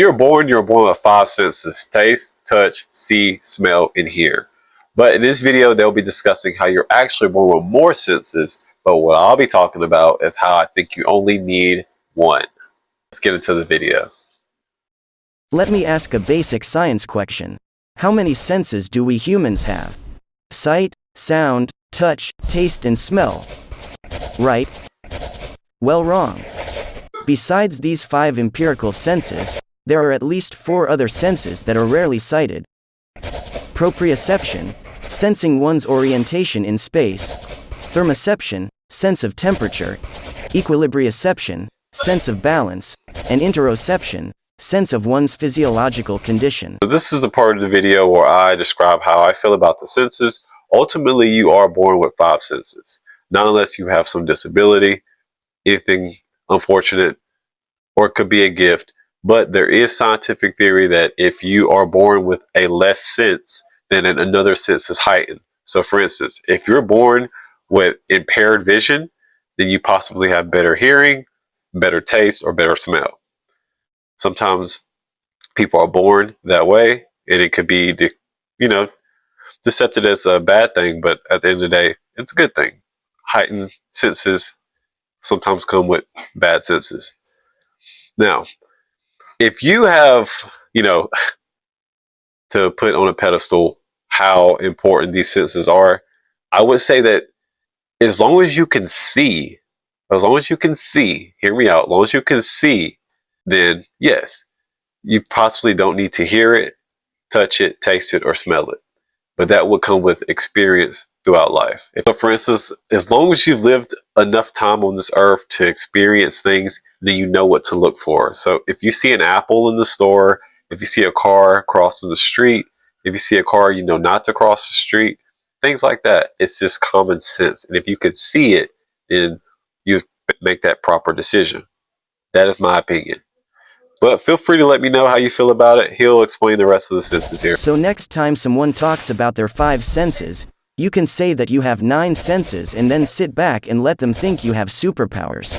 you're born with five senses: taste, touch, see, smell, and hear. But in this video, they'll be discussing how you're actually born with more senses, but what I'll be talking about is how I think you only need one. Let's get into the video. Let me ask a basic science question. How many senses do we humans have? Sight, sound, touch, taste, and smell. Right? Well, wrong. Besides these 5 empirical senses, there are at least 4 other senses that are rarely cited. Proprioception, sensing one's orientation in space. Thermoception, sense of temperature. Equilibrioception, sense of balance. And interoception, sense of one's physiological condition. So this is the part of the video where I describe how I feel about the senses. Ultimately, you are born with 5 senses, not unless you have some disability, anything unfortunate, or it could be a gift. But there is scientific theory that if you are born with a less sense, then another sense is heightened. So for instance, if you're born with impaired vision, then you possibly have better hearing, better taste, or better smell. Sometimes people are born that way, and it could be, decepted as a bad thing, but at the end of the day, it's a good thing. Heightened senses sometimes come with bad senses. Now, if you have, to put on a pedestal how important these senses are, I would say that as long as you can see, hear me out, as long as you can see, then yes, you possibly don't need to hear it, touch it, taste it, or smell it. But that will come with experience throughout life. So for instance, as long as you've lived enough time on this earth to experience things, then you know what to look for. So if you see an apple in the store, if you see a car crossing the street, if you see a car you know not to cross the street, things like that, it's just common sense. And if you could see it, then you make that proper decision. That is my opinion. But feel free to let me know how you feel about it. He'll explain the rest of the senses here. So next time someone talks about their 5 senses, you can say that you have 9 senses and then sit back and let them think you have superpowers.